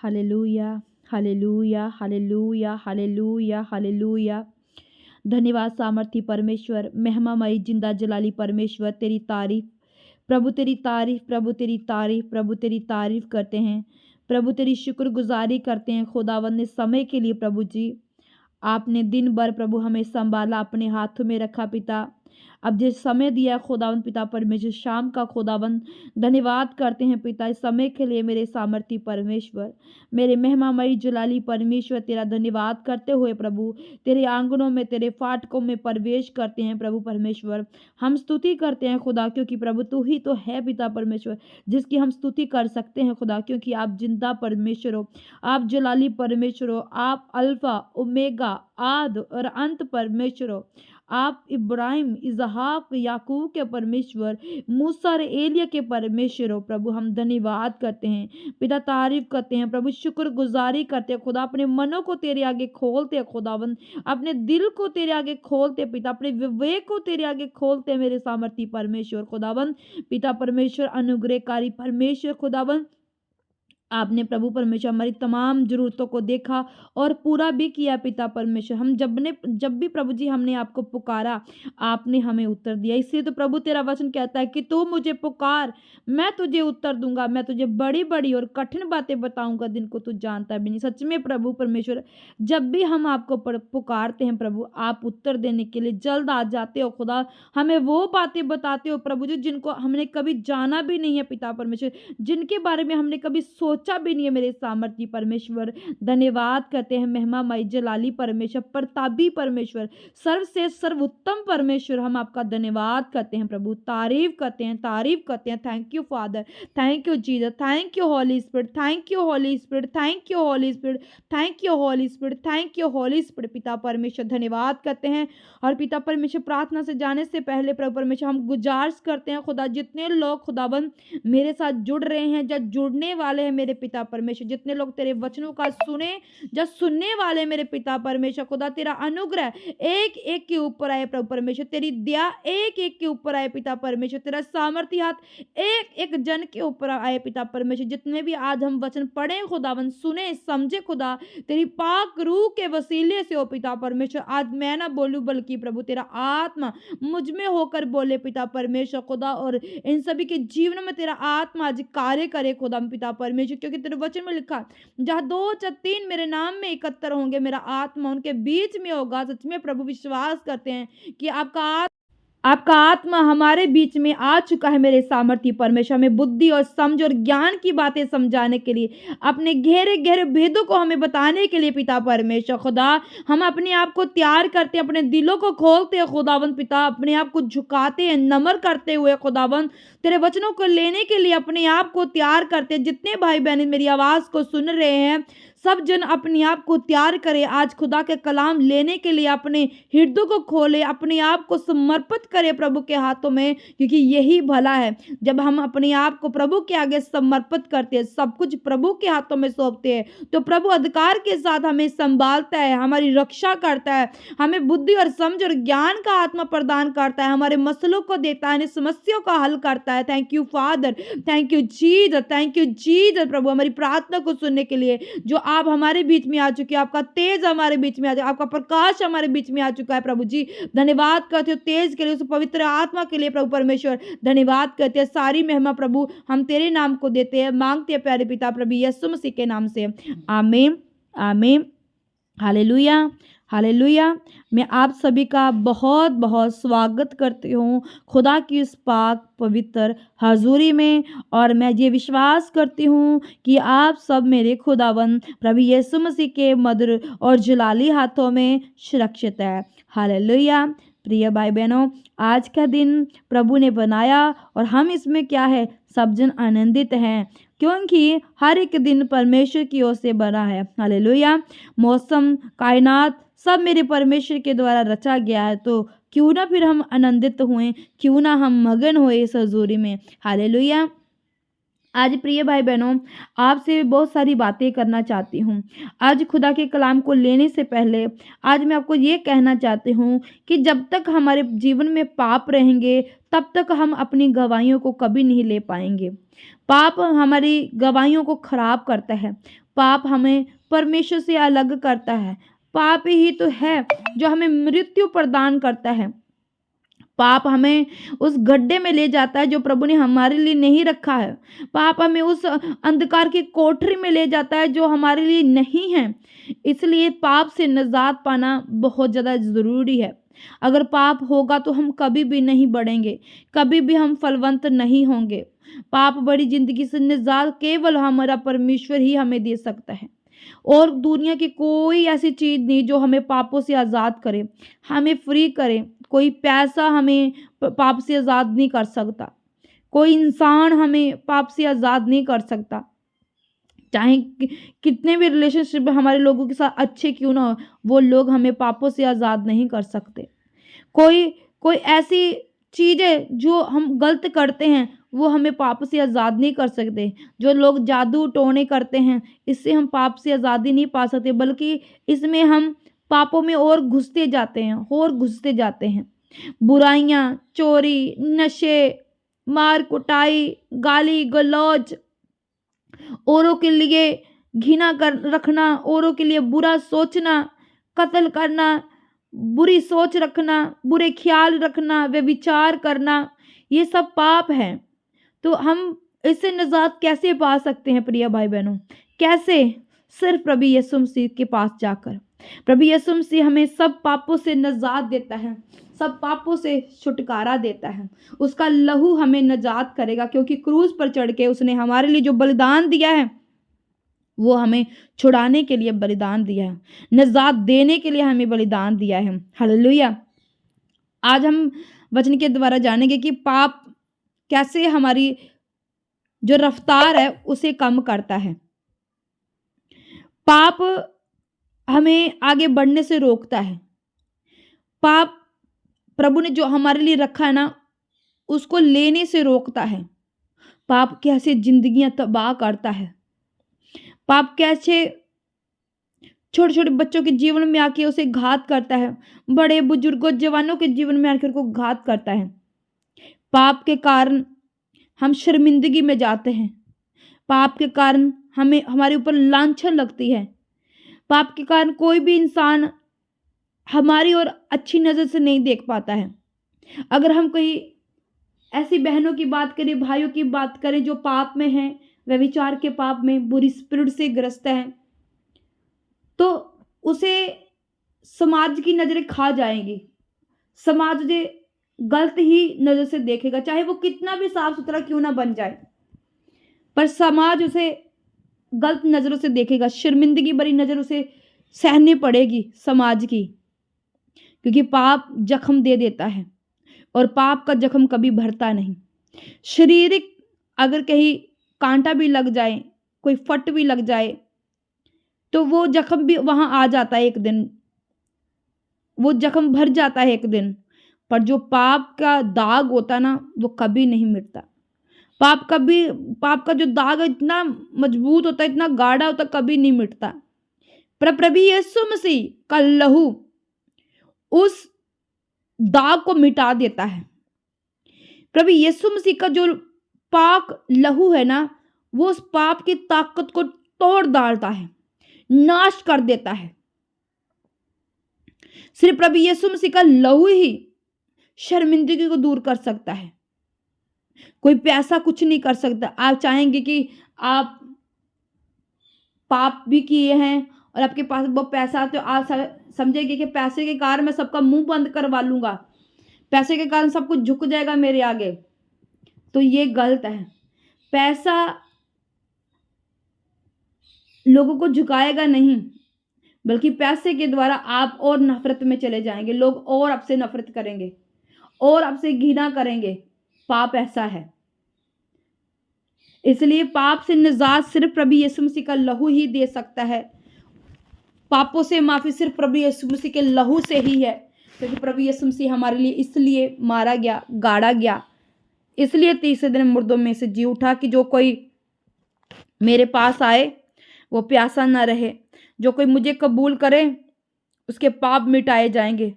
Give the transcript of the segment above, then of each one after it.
Hallelujah, hallelujah, hallelujah, hallelujah, hallelujah. धन्यवाद सामर्थी परमेश्वर, महिमामयी जिंदा जलाली परमेश्वर, तेरी तारीफ प्रभु, तेरी तारीफ प्रभु, तेरी तारीफ प्रभु, तेरी तारीफ करते हैं प्रभु, तेरी शुक्रगुजारी करते हैं खुदावंद ने समय के लिए। प्रभु जी, आपने दिन भर प्रभु हमें संभाला, अपने हाथों में रखा पिता। अब जिस समय दिया खुदावंद पिता परमेश्वर, शाम का खुदावंद धन्यवाद करते हैं पिता इस समय के लिए। मेरे सामर्थी परमेश्वर, मेरे महिमामयी जलाली परमेश्वर, तेरा धन्यवाद करते हुए प्रभु तेरे आंगनों में, तेरे फाटकों में प्रवेश करते हैं प्रभु परमेश्वर। हम स्तुति करते हैं खुदा, क्योंकि प्रभु तू ही तो है पिता परमेश्वर जिसकी हम स्तुति कर सकते हैं खुदा, क्योंकि आप जिंदा परमेश्वर हो, आप जलाली परमेश्वर हो, आप अल्फा ओमेगा आद और अंत परमेश्वर हो। आप इब्राहिम, इसहाक, याकूब के परमेश्वर, मूसा और एलिया के परमेश्वर हो। प्रभु हम धन्यवाद करते हैं पिता, तारीफ करते हैं प्रभु, शुक्रगुजारी करते हैं खुदा। अपने मनों को तेरे आगे खोलते हैं खुदावन, अपने दिल को तेरे आगे खोलते पिता, अपने विवेक को तेरे आगे खोलते मेरे सामर्थी परमेश्वर खुदावन। पिता परमेश्वर, अनुग्रहकारी परमेश्वर खुदावन, आपने प्रभु परमेश्वर हमारी तमाम ज़रूरतों को देखा और पूरा भी किया पिता परमेश्वर। हम जब भी प्रभु जी हमने आपको पुकारा, आपने हमें उत्तर दिया। इसलिए तो प्रभु तेरा वचन कहता है कि तू मुझे पुकार, मैं तुझे उत्तर दूंगा, मैं तुझे बड़ी बड़ी और कठिन बातें बताऊंगा जिनको तू जानता भी नहीं। सच में प्रभु परमेश्वर, जब भी हम आपको पुकारते हैं प्रभु, आप उत्तर देने के लिए जल्द आ जाते हो खुदा। हमें वो बातें बताते हो प्रभु जी जिनको हमने कभी जाना भी नहीं है पिता परमेश्वर, जिनके बारे में हमने कभी सोचा भी नहीं है मेरे सामर्थी परमेश्वर। धन्यवाद करते हैं महिमामय जलाली परमेश्वर, प्रतापी परमेश्वर, सर्वश्रेष्ठ सर्वोत्तम परमेश्वर। हम आपका धन्यवाद करते हैं प्रभु, तारीफ करते हैं, तारीफ करते हैं। Thank you father, thank you Jesus, thank you Holi spirit, thank you Holi spirit, thank you Holi spirit, thank you Holi spirit, thank you Holi spirit. पिता परमेश्वर धन्यवाद करते हैं। और पिता परमेश्वर, प्रार्थना से जाने से पहले प्रभु परमेश्वर हम गुजारिश करते हैं खुदा, जितने लोग खुदाबंद मेरे साथ जुड़ रहे हैं या जुड़ने वाले हैं मेरे पिता परमेश्वर, जितने लोग तेरे वचनों का सुने या सुनने वाले मेरे पिता परमेश्वर खुदा, तेरा अनुग्रह एक एक के ऊपर आए प्रभु परमेश्वर, तेरी दया एक एक के ऊपर आए पिता परमेश्वर, तेरा सामर्थ्य हाथ एक एक जन के ऊपर आए पिता परमेश्वर। जितने भी आज हम वचन पढ़े खुदावन, सुने समझे खुदा, तेरी पाक रूह के वसीले से हो पिता परमेश्वर। आज मैं ना बोलूं बल्कि प्रभु तेरा आत्मा मुझ में होकर बोले पिता परमेश्वर खुदा, और इन सभी के जीवन में तेरा आत्मा आज कार्य करे खुदा पिता परमेश्वर, क्योंकि तेरे वचन में लिखा, जहां 2 या 3 मेरे नाम में एकत्र होंगे, मेरा आत्मा उनके बीच में होगा। सच में प्रभु विश्वास करते हैं कि आपका आत्मा हमारे बीच में आ चुका है मेरे सामर्थ्य परमेश्वर, हमें बुद्धि और समझ और ज्ञान की बातें समझाने के लिए, अपने गहरे गहरे भेदों को हमें बताने के लिए पिता परमेश्वर खुदा। हम अपने आप को तैयार करते हैं, अपने दिलों को खोलते हैं खुदावन पिता, अपने आप को झुकाते हैं नम्र करते हुए खुदावन, तेरे वचनों को लेने के लिए अपने आप को तैयार करते हैं। जितने भाई बहन मेरी आवाज़ को सुन रहे हैं, सब जन अपने आप को तैयार करें आज खुदा के कलाम लेने के लिए, अपने हृदय को खोले, अपने आप को समर्पित करें प्रभु के हाथों में, क्योंकि यही भला है। जब हम अपने आप को प्रभु के आगे समर्पित करते हैं, सब कुछ प्रभु के हाथों में सौंपते हैं, तो प्रभु अधिकार के साथ हमें संभालता है, हमारी रक्षा करता है, हमें बुद्धि और समझ और ज्ञान का आत्मा प्रदान करता है, हमारे मसलों को देता है, समस्याओं का हल करता है। Thank you father, thank you Jesus, thank you Jesus. प्रभु हमारी प्रार्थना को सुनने के लिए जो आप हमारे बीच में आ चुके हैं, आपका तेज हमारे बीच में आ चुका, आपका प्रकाश हमारे बीच में आ चुका है प्रभु जी। धन्यवाद करते हो तेज के लिए, उस पवित्र आत्मा के लिए प्रभु परमेश्वर। धन्यवाद करते हैं, सारी महिमा प्रभु हम तेरे नाम को देते हैं, मांगते हैं प्यारे पिता प्रभु यीशु मसीह के नाम से, आमीन आमीन। Hallelujah hallelujah. मैं आप सभी का बहुत बहुत स्वागत करती हूँ खुदा की इस पाक पवित्र हजूरी में, और मैं ये विश्वास करती हूँ कि आप सब मेरे खुदावन प्रभु यीशु मसीह के मधुर और जलाली हाथों में सुरक्षित है। हालेलुया। प्रिय भाई बहनों, आज का दिन प्रभु ने बनाया और हम इसमें क्या है, सब जन आनंदित हैं, क्योंकि हर एक दिन परमेश्वर की ओर से बना है। हालेलुया। मौसम, कायनात सब मेरे परमेश्वर के द्वारा रचा गया है, तो क्यों ना फिर हम आनंदित हुए, क्यों ना हम मगन हुए इस हजूरी में। हालेलुया। आज प्रिय भाई बहनों, आपसे बहुत सारी बातें करना चाहती हूँ। आज खुदा के कलाम को लेने से पहले आज मैं आपको ये कहना चाहती हूँ कि जब तक हमारे जीवन में पाप रहेंगे, तब तक हम अपनी गवाहियों को कभी नहीं ले पाएंगे। पाप हमारी गवाहियों को खराब करता है। पाप हमें परमेश्वर से अलग करता है। पाप ही तो है जो हमें मृत्यु प्रदान करता है। पाप हमें उस गड्ढे में ले जाता है जो प्रभु ने हमारे लिए नहीं रखा है। पाप हमें उस अंधकार की कोठरी में ले जाता है जो हमारे लिए नहीं है। इसलिए पाप से निजात पाना बहुत ज़्यादा ज़रूरी है। अगर पाप होगा तो हम कभी भी नहीं बढ़ेंगे, कभी भी हम फलवंत नहीं होंगे। पाप बड़ी जिंदगी से निजात केवल हमारा परमेश्वर ही हमें दे सकता है, और दुनिया की कोई ऐसी चीज़ नहीं जो हमें पापों से आज़ाद करे, हमें फ्री करे। कोई पैसा हमें पाप से आज़ाद नहीं कर सकता। कोई इंसान हमें पाप से आज़ाद नहीं कर सकता। चाहे कितने भी रिलेशनशिप हमारे लोगों के साथ अच्छे क्यों ना हो, वो लोग हमें पापों से आज़ाद नहीं कर सकते। कोई कोई ऐसी चीज़ें जो हम गलत करते हैं वो हमें पाप से आज़ाद नहीं कर सकते। जो लोग जादू टोने करते हैं, इससे हम पाप से आज़ादी नहीं पा सकते, बल्कि इसमें हम पापों में और घुसते जाते हैं और घुसते जाते हैं। बुराइयां, चोरी, नशे, मार कुटाई, गाली गलौज, औरों के लिए घृणा कर रखना, औरों के लिए बुरा सोचना, कत्ल करना, बुरी सोच रखना, बुरे ख्याल रखना, व्यभिचार करना, ये सब पाप है। तो हम इससे निजात कैसे पा सकते हैं प्रिय भाई बहनों? कैसे? सिर्फ प्रभु यीशु मसीह के पास जाकर। प्रभु यीशु मसीह हमें सब पापों से निजात देता है, सब पापों से छुटकारा देता है। उसका लहू हमें निजात करेगा, क्योंकि क्रूस पर चढ़ के उसने हमारे लिए जो बलिदान दिया है वो हमें छुड़ाने के लिए बलिदान दिया है, निजात देने के लिए हमें बलिदान दिया है। हालेलुया। आज हम वचन के द्वारा जानेंगे कि पाप कैसे हमारी जो रफ्तार है उसे कम करता है। पाप हमें आगे बढ़ने से रोकता है। पाप प्रभु ने जो हमारे लिए रखा है ना, उसको लेने से रोकता है। पाप कैसे जिंदगियां तबाह करता है। पाप कैसे छोटे छोटे बच्चों के जीवन में आके उसे घात करता है, बड़े बुजुर्गों जवानों के जीवन में आकर उनको घात करता है। पाप के कारण हम शर्मिंदगी में जाते हैं। पाप के कारण हमें हमारे ऊपर लांछन लगती है। पाप के कारण कोई भी इंसान हमारी ओर अच्छी नज़र से नहीं देख पाता है। अगर हम कोई ऐसी बहनों की बात करें, भाइयों की बात करें जो पाप में हैं, व्यभिचार के पाप में, बुरी स्पिरिट से ग्रस्त है, तो उसे समाज की नज़रें खा जाएंगी। समाज उसे गलत ही नज़र से देखेगा, चाहे वो कितना भी साफ सुथरा क्यों ना बन जाए, पर समाज उसे गलत नज़रों से देखेगा। शर्मिंदगी भरी नज़र उसे सहनी पड़ेगी समाज की, क्योंकि पाप जख्म दे देता है और पाप का जख्म कभी भरता नहीं। शारीरिक अगर कहीं कांटा भी लग जाए, कोई फट भी लग जाए, तो वो जख्म भी वहाँ आ जाता है एक दिन, वो जख्म भर जाता है एक दिन, पर जो पाप का दाग होता ना वो कभी नहीं मिटता। पाप का जो दाग है इतना मजबूत होता है, इतना गाढ़ा होता है, कभी नहीं मिटता। पर प्रभु यीशु मसीह का लहू उस दाग को मिटा देता है। प्रभु यीशु मसीह का जो पाक लहू है ना, वो उस पाप की ताकत को तोड़ डालता है, नाश कर देता है। सिर्फ प्रभु यीशु मसीह का लहू ही शर्मिंदगी को दूर कर सकता है। कोई पैसा कुछ नहीं कर सकता। आप चाहेंगे कि आप पाप भी किए हैं और आपके पास वो पैसा, तो आप समझेंगे कि पैसे के कारण मैं सबका मुंह बंद करवा लूंगा, पैसे के कारण सब कुछ झुक जाएगा मेरे आगे, तो ये गलत है। पैसा लोगों को झुकाएगा नहीं, बल्कि पैसे के द्वारा आप और नफरत में चले जाएंगे। लोग और आपसे नफरत करेंगे और आपसे घृणा करेंगे। पाप ऐसा है। इसलिए पाप से निजात सिर्फ प्रभु यीशु मसीह का लहू ही दे सकता है। पापों से माफी सिर्फ प्रभु यीशु मसीह के लहू से ही है, क्योंकि प्रभु यीशु मसीह हमारे लिए इसलिए मारा गया, गाड़ा गया, इसलिए तीसरे दिन मुर्दों में से जी उठा कि जो कोई मेरे पास आए वो प्यासा न रहे, जो कोई मुझे कबूल करे उसके पाप मिटाए जाएंगे।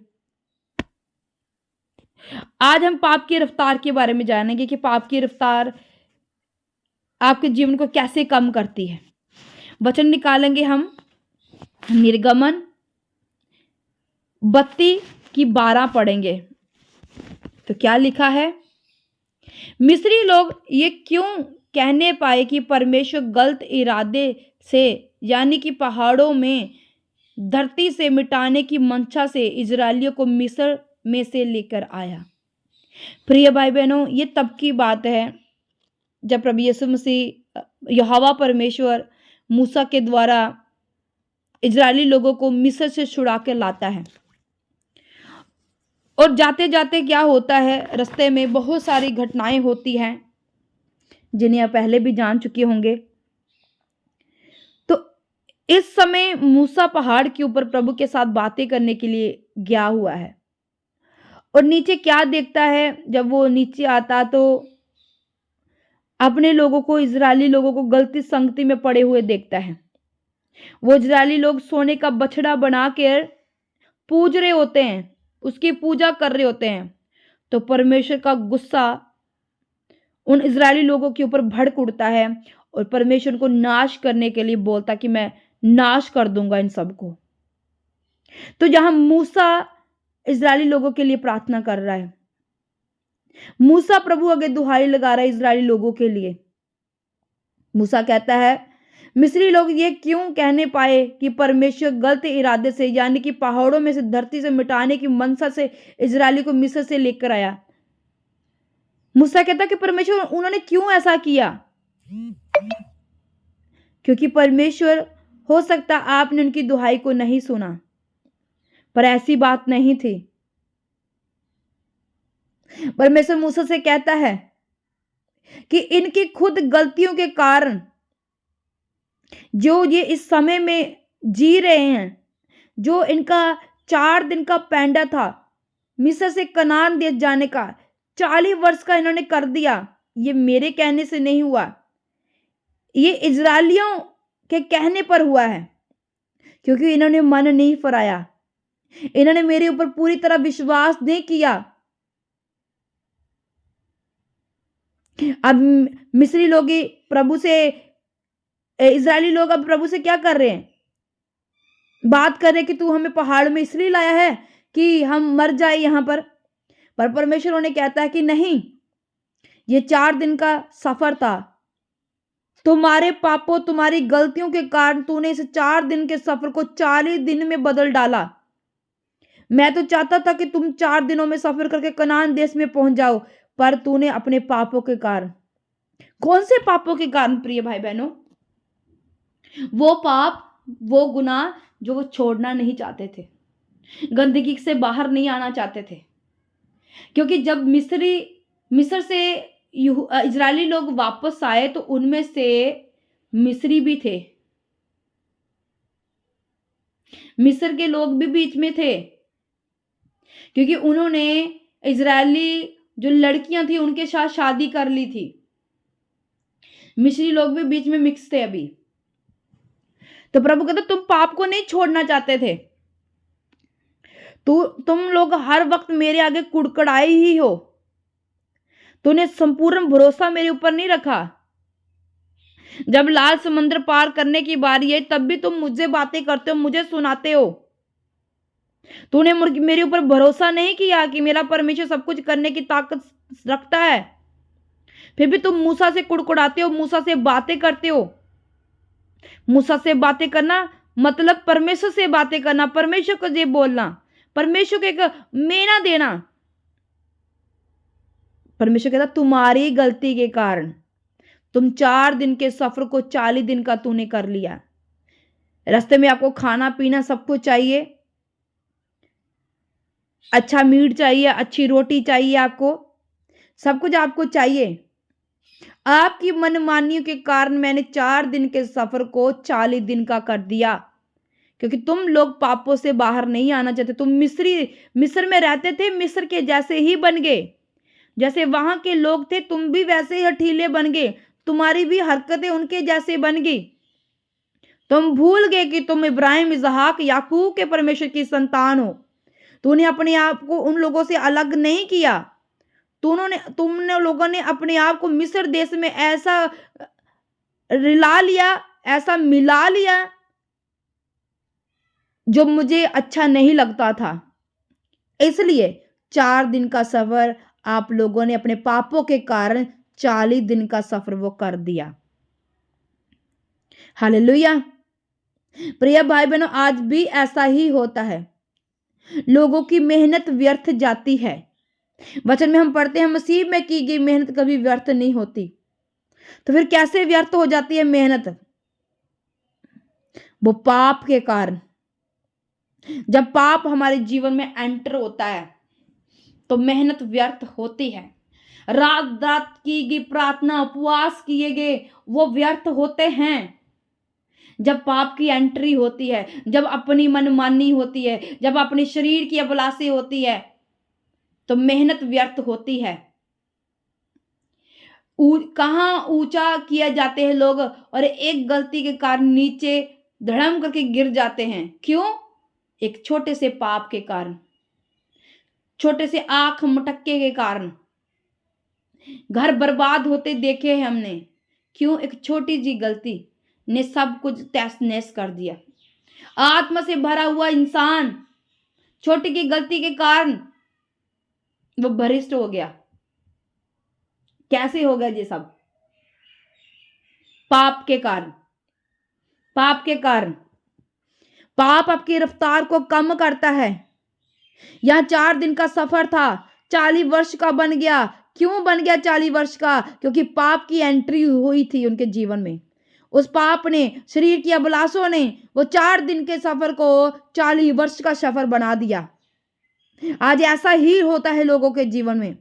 आज हम पाप की रफ्तार के बारे में जानेंगे कि पाप की रफ्तार आपके जीवन को कैसे कम करती है। वचन निकालेंगे हम निर्गमन 32:12 पढ़ेंगे। तो क्या लिखा है? मिस्री लोग ये क्यों कहने पाए कि परमेश्वर गलत इरादे से यानी कि पहाड़ों में धरती से मिटाने की मंशा से इजरायलियों को मिस्र में से लेकर आया। प्रिय भाई बहनों, ये तब की बात है जब प्रभु यीशु मसीह यहोवा परमेश्वर मूसा के द्वारा इजरायली लोगों को मिस्र से छुड़ा के लाता है। और जाते जाते क्या होता है, रास्ते में बहुत सारी घटनाएं होती हैं जिन्हें आप पहले भी जान चुके होंगे। तो इस समय मूसा पहाड़ के ऊपर प्रभु के साथ बातें करने के लिए गया हुआ है और नीचे क्या देखता है, जब वो नीचे आता तो अपने लोगों को, इजरायली लोगों को गलती संगति में पड़े हुए देखता है। वो इजरायली लोग सोने का बछड़ा बना कर पूज रहे होते हैं, उसकी पूजा कर रहे होते हैं। तो परमेश्वर का गुस्सा उन इजरायली लोगों के ऊपर भड़क उठता है और परमेश्वर को नाश करने के लिए बोलता कि मैं नाश कर दूंगा इन सबको। तो जहां मूसा इजरायली लोगों के लिए प्रार्थना कर रहा है, मूसा प्रभु आगे दुहाई लगा रहा है इजरायली लोगों के लिए। मूसा कहता है, मिस्री लोग ये क्यों कहने पाए कि परमेश्वर गलत इरादे से यानी कि पहाड़ों में से धरती से मिटाने की मनसा से इजरायली को मिस्र से लेकर आया। मूसा कहता कि परमेश्वर उन्होंने क्यों ऐसा किया? क्योंकि परमेश्वर, हो सकता आपने उनकी दुहाई को नहीं सुना, पर ऐसी बात नहीं थी। परमेश्वर मूसा से कहता है कि इनकी खुद गलतियों के कारण जो ये इस समय में जी रहे हैं, जो इनका 4 दिन का पैंडा था मिस्र से कनान देश जाने का, 40 वर्ष का इन्होंने कर दिया। ये मेरे कहने से नहीं हुआ, ये इजरायलियों के कहने पर हुआ है, क्योंकि इन्होंने मन नहीं फिराया, इन्होंने मेरे ऊपर पूरी तरह विश्वास नहीं किया। अब मिस्री लोग प्रभु से, इजरायली लोग अब प्रभु से क्या कर रहे हैं? बात कर रहे कि तू हमें पहाड़ में इसलिए लाया है कि हम मर जाए यहां पर परमेश्वर उन्हें कहता है कि नहीं, ये 4 दिन का सफर था। तुम्हारे पापों, तुम्हारी गलतियों के कारण तूने इस 4 दिन के सफर को 40 दिन में बदल डाला। मैं तो चाहता था कि तुम 4 दिनों में सफर करके कनान देश में पहुंच जाओ, पर तूने अपने पापों के कारण। कौन से पापों के कारण प्रिय भाई बहनों? वो पाप, वो गुनाह जो वो छोड़ना नहीं चाहते थे, गंदगी से बाहर नहीं आना चाहते थे। क्योंकि जब मिस्र से इजरायली लोग वापस आए तो उनमें से मिस्री भी थे, मिस्र के लोग भी बीच में थे, क्योंकि उन्होंने इजरायली जो लड़कियां थी उनके साथ शादी कर ली थी। मिस्री लोग भी बीच में मिक्स थे अभी। तो प्रभु कहते तुम पाप को नहीं छोड़ना चाहते थे, तुम लोग हर वक्त मेरे आगे कुड़कुड़ाए ही हो, तूने संपूर्ण भरोसा मेरे ऊपर नहीं रखा। जब लाल समुद्र पार करने की बारी है तब भी तुम मुझसे बातें करते हो, मुझे सुनाते हो। तूने मेरे ऊपर भरोसा नहीं किया कि मेरा परमेश्वर सब कुछ करने की ताकत रखता है, फिर भी तुम मूसा से कुड़कुड़ाते हो, मूसा से बातें करते हो। मूसा से बातें करना मतलब परमेश्वर से बातें करना, परमेश्वर को ये बोलना, परमेश्वर को एक मेना देना। परमेश्वर कहता तुम्हारी गलती के कारण तुम 4 दिन के सफर को 40 दिन का तूने कर लिया। रास्ते में आपको खाना पीना सब कुछ चाहिए, अच्छा मीट चाहिए, अच्छी रोटी चाहिए, आपको सब कुछ आपको चाहिए। आपकी मनमानियों के कारण मैंने 4 दिन के सफर को 40 दिन का कर दिया, क्योंकि तुम लोग पापों से बाहर नहीं आना चाहते। तुम मिस्र में रहते थे, मिस्र के जैसे ही बन गए, जैसे वहां के लोग थे तुम भी वैसे ही हठीले बन गए। तुम्हारी भी हरकतें उनके जैसे बन गई। तुम भूल गए कि तुम इब्राहिम, इसहाक, याकूब के परमेश्वर की संतान हो। तूने अपने आप को उन लोगों से अलग नहीं किया। तुमने लोगों ने अपने आप को मिस्र देश में ऐसा रिला लिया, ऐसा मिला लिया जो मुझे अच्छा नहीं लगता था। इसलिए 4 दिन का सफर आप लोगों ने अपने पापों के कारण 40 दिन का सफर वो कर दिया। हालेलुया। प्रिय भाई बहनों, आज भी ऐसा ही होता है। लोगों की मेहनत व्यर्थ जाती है। वचन में हम पढ़ते हैं मसीह में की गई मेहनत कभी व्यर्थ नहीं होती। तो फिर कैसे व्यर्थ हो जाती है मेहनत? वो पाप के कारण। जब पाप हमारे जीवन में एंटर होता है तो मेहनत व्यर्थ होती है। रात रात की गई प्रार्थना, उपवास किए गए, वो व्यर्थ होते हैं। जब पाप की एंट्री होती है, जब अपनी मनमानी होती है, जब अपने शरीर की अभिलाषा होती है, तो मेहनत व्यर्थ होती है। कहां ऊंचा किए जाते हैं लोग और एक गलती के कारण नीचे धड़म करके गिर जाते हैं। क्यों? एक छोटे से पाप के कारण, छोटे से आंख मटक्के के कारण। घर बर्बाद होते देखे हैं हमने। क्यों? एक छोटी सी गलती ने सब कुछ तहस नहस कर दिया। आत्मा से भरा हुआ इंसान छोटी की गलती के कारण वो भ्रष्ट हो गया। कैसे हो गया ये सब? पाप के कारण। पाप के कारण। पाप आपकी रफ्तार को कम करता है। यह 4 दिन का सफर था, 40 वर्ष का बन गया। क्यों बन गया 40 वर्ष का? क्योंकि पाप की एंट्री हुई थी उनके जीवन में। उस पाप ने, शरीर की अभिलाषों ने वो 4 दिन के सफर को 40 वर्ष का सफर बना दिया। आज ऐसा ही होता है लोगों के जीवन में।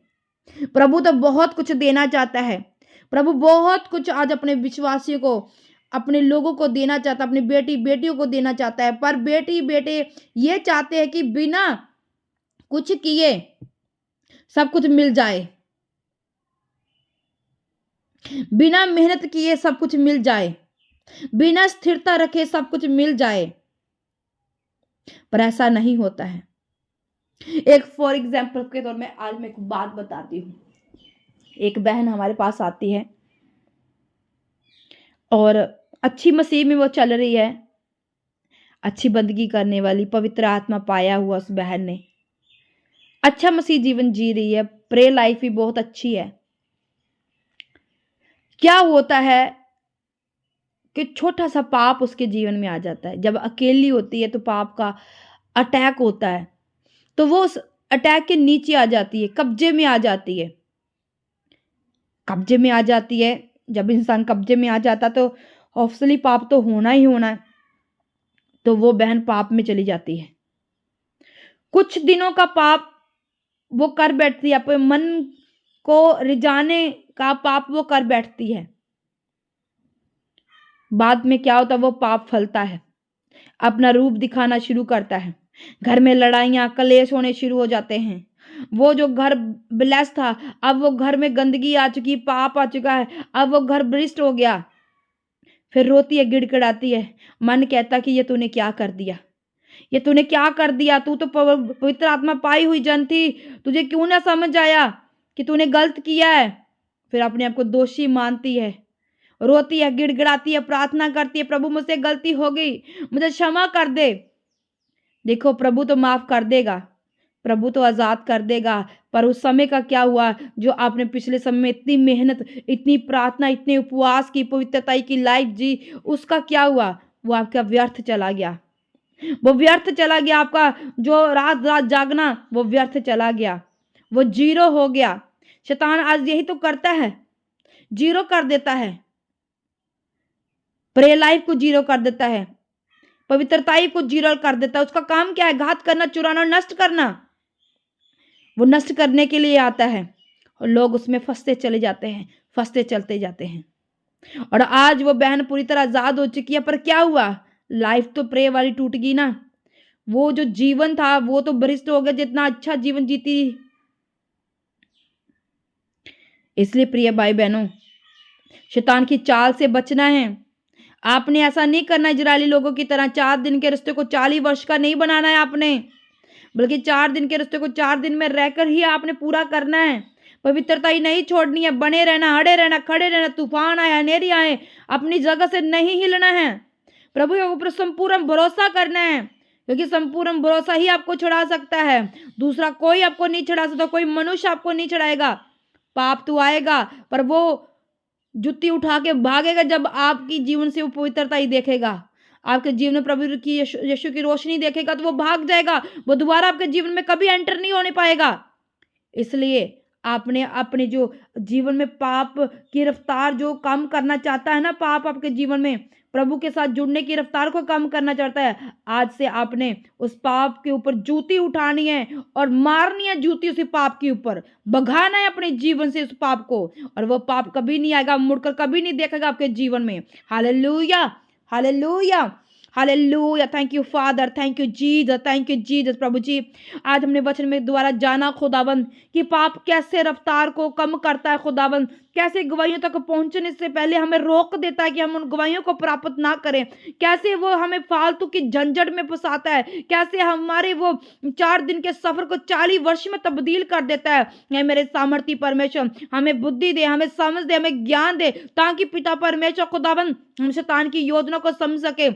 प्रभु तो बहुत कुछ देना चाहता है। प्रभु बहुत कुछ आज अपने विश्वासियों को, अपने लोगों को देना चाहता है, अपनी बेटी बेटियों को देना चाहता है। पर बेटी बेटे ये चाहते हैं कि बिना कुछ किए सब कुछ मिल जाए, बिना मेहनत किए सब कुछ मिल जाए, बिना स्थिरता रखे सब कुछ मिल जाए। पर ऐसा नहीं होता है। एक फॉर एग्जाम्पल के तौर में आज मैं एक बात बताती हूँ। एक बहन हमारे पास आती है और अच्छी मसीह में वो चल रही है, अच्छी बंदगी करने वाली, पवित्र आत्मा पाया हुआ उस बहन ने अच्छा मसीह जीवन जी रही है, प्रे लाइफ भी बहुत अच्छी है। क्या होता है कि छोटा सा पाप उसके जीवन में आ जाता है। जब अकेली होती है तो पाप का अटैक होता है, तो वो उस अटैक के नीचे आ जाती है, कब्जे में आ जाती है। कब्जे में आ जाती है। जब इंसान कब्जे में आ जाता तो ऑब्वियसली पाप तो होना ही होना है। तो वो बहन पाप में चली जाती है। कुछ दिनों का पाप वो कर बैठती है, अपने मन को रिझाने का पाप वो कर बैठती है। बाद में क्या होता है? वो पाप फलता है, अपना रूप दिखाना शुरू करता है। घर में लड़ाइयाँ, कलेश होने शुरू हो जाते हैं। वो जो घर ब्लेस था, अब वो घर में गंदगी आ चुकी, पाप आ चुका है, अब वो घर भ्रष्ट हो गया। फिर रोती है, गिड़गिड़ाती है। मन कहता कि ये तूने क्या कर दिया, ये तूने क्या कर दिया? तू तो पवित्र आत्मा पाई हुई जन थी, तुझे क्यों ना समझ आया कि तूने गलत किया है? फिर अपने आप को दोषी मानती है, रोती है, गिड़गिड़ाती है, प्रार्थना करती है, प्रभु मुझसे गलती हो गई, मुझे क्षमा कर दे। देखो, प्रभु तो माफ कर देगा, प्रभु तो आजाद कर देगा। पर उस समय का क्या हुआ? जो आपने पिछले समय में इतनी मेहनत, इतनी प्रार्थना, इतने उपवास की, पवित्रता की लाइफ जी, उसका क्या हुआ? वो आपका व्यर्थ चला गया। वो व्यर्थ चला गया। आपका जो रात रात जागना, वो व्यर्थ चला गया, वो जीरो हो गया। शैतान आज यही तो करता है, जीरो कर देता है। प्रे लाइफ को जीरो कर देता है, पवित्रता को जीरो कर देता है। उसका काम क्या है? घात करना, चुराना, नष्ट करना। वो नष्ट करने के लिए आता है और लोग उसमें फंसते चले जाते हैं, फंसते चलते जाते हैं। और आज वो बहन पूरी तरह आजाद हो चुकी है। पर क्या हुआ? लाइफ तो प्रे वाली टूट गई ना। वो जो जीवन था वो तो भ्रष्ट हो गया, जितना अच्छा जीवन जीती। इसलिए प्रिय भाई बहनों, शैतान की चाल से बचना है। आपने ऐसा नहीं करना इजरायली लोगों की तरह 4 दिन के रिश्ते को 40 वर्ष का नहीं बनाना है आपने, बल्कि 4 दिन के रिश्ते को 4 दिन में रहकर ही आपने पूरा करना है। पवित्रता ही नहीं छोड़नी है, बने रहना, अड़े रहना, खड़े रहना, तूफान आए, अंधेरी आए, अपनी जगह से नहीं हिलना है। प्रभु के ऊपर संपूर्ण भरोसा करना है, क्योंकि संपूर्ण भरोसा ही आपको छुड़ा सकता है। दूसरा कोई आपको नहीं छुड़ा सकता, कोई मनुष्य आपको नहीं छुड़ाएगा। पाप तो आएगा, पर वो जुत्ती उठा के भागेगा जब आपकी जीवन से वो पवित्रता ही देखेगा। आपके जीवन में प्रभु की यीशु की रोशनी देखेगा तो वो भाग जाएगा, वो दोबारा आपके जीवन में कभी एंटर नहीं होने पाएगा। इसलिए आपने अपने जो जीवन में पाप की रफ्तार जो कम करना चाहता है ना, पाप आपके जीवन में प्रभु के साथ जुड़ने की रफ्तार को कम करना चाहता है, आज से आपने उस पाप के ऊपर जूती उठानी है और मारनी है जूती उसी पाप के ऊपर, भगाना है अपने जीवन से उस पाप को, और वो पाप कभी नहीं आएगा, मुड़कर कभी नहीं देखेगा आपके जीवन में। Hallelujah, hallelujah, hallelujah. Thank you father, thank you Jesus, thank you Jesus. प्रभु जी, आज हमने वचन में द्वारा जाना खुदाबंद कि पाप कैसे रफ्तार को कम करता है खुदाबंद, कैसे गवाहियों तक पहुंचने से पहले हमें रोक देता है कि हम उन गवाहियों को प्राप्त ना करें, कैसे वो हमें फालतू की झंझट में फंसाता है, कैसे हमारे वो 4 दिन के सफर को 40 वर्ष में तब्दील कर देता है। ये मेरे सामर्थी परमेश्वर हमें बुद्धि दे, हमें समझ दे, हमें ज्ञान दे, ताकि पिता परमेश्वर खुदाबंद हम शैतान की योजना को समझ सके,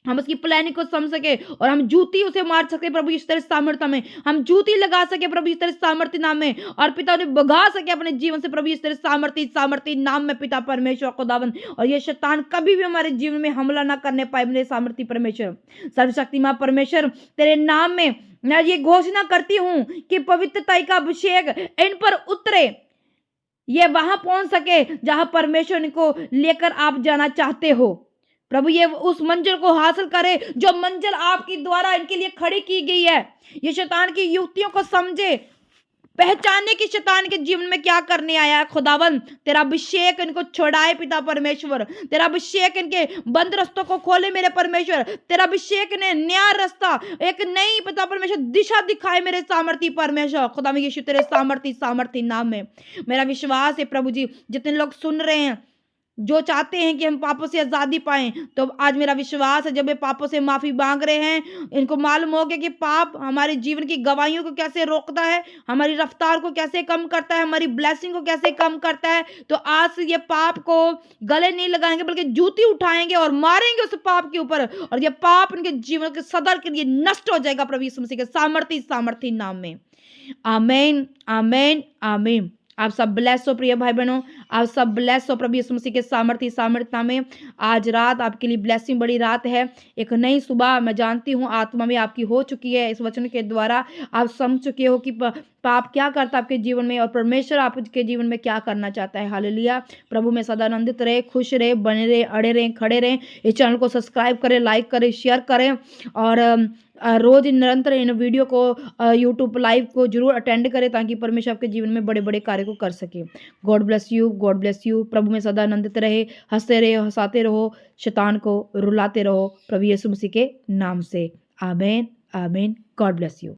हम उसकी प्लानिंग को समझ सके और हम जूती उसे मार सके प्रभु इस तरह सामर्थ्य में, हम जूती लगा सके प्रभु इस तरह सामर्थ्य नाम में, और पिता उन्हें भगा सके अपने जीवन से प्रभु इस तरह सामर्थ्य नाम में पिता परमेश्वर खुदावंद। और ये शैतान कभी भी हमारे जीवन में हमला ना करने पाए। मेरे सामर्थ्य परमेश्वर, सर्वशक्तिमान परमेश्वर, तेरे नाम में मैं ये घोषणा करती हूँ कि पवित्रता का अभिषेक इन पर उतरे, ये वहां पहुंच सके जहां परमेश्वर इनको लेकर आप जाना चाहते हो प्रभु। ये उस मंजिल को हासिल करे जो मंजिल आपकी द्वारा इनके लिए खड़ी की गई है। ये शैतान की युक्तियों को समझे, पहचाने कि शैतान के जीवन में क्या करने आया है। खुदावन तेरा अभिषेक इनको छोड़ाए पिता परमेश्वर, तेरा अभिषेक इनके बंद रास्तों को खोले मेरे परमेश्वर, तेरा अभिषेक ने नया रास्ता, एक नई पिता परमेश्वर दिशा दिखाए मेरे सामर्थी परमेश्वर। खुदा में यीशु तेरे सामर्थी नाम में मेरा विश्वास है प्रभु जी, जितने लोग सुन रहे हैं जो चाहते हैं कि हम पापों से आज़ादी पाएं, तो आज मेरा विश्वास है जब वे पापों से माफ़ी मांग रहे हैं, इनको मालूम हो गया कि पाप हमारे जीवन की गवाहियों को कैसे रोकता है, हमारी रफ्तार को कैसे कम करता है, हमारी ब्लेसिंग को कैसे कम करता है। तो आज से ये पाप को गले नहीं लगाएंगे, बल्कि जूती उठाएंगे और मारेंगे उस पाप के ऊपर, और ये पाप इनके जीवन के सदा के लिए नष्ट हो जाएगा प्रभु यीशु मसीह के सामर्थी नाम में। आमीन, आमीन, आमीन। आप सब ब्लेस हो प्रिय भाई बहनों, आप सब ब्लेस हो प्रभु यीशु मसीह के सामर्थ्य में। आज रात आपके लिए ब्लेसिंग बड़ी रात है, एक नई सुबह मैं जानती हूँ आत्मा में आपकी हो चुकी है। इस वचन के द्वारा आप समझ चुके हो कि पाप क्या करता है आपके जीवन में और परमेश्वर आपके जीवन में क्या करना चाहता है। हालेलुया। प्रभु में सदा आनंदित रहे, खुश रहे, बने रहे, अड़े रहे, खड़े रहे। इस चैनल को सब्सक्राइब करें, लाइक करें, शेयर करें, और रोज निरंतर इन वीडियो को यूट्यूब लाइव को जरूर अटेंड करें, ताकि परमेश्वर आपके जीवन में बड़े बड़े कार्य को कर सके। God bless you, God bless you. प्रभु में सदा आनंदित रहे, हंसते रहे, हंसाते रहो, शैतान को रुलाते रहो प्रभु यीशु मसीह के नाम से। आमीन, आमीन। God bless you.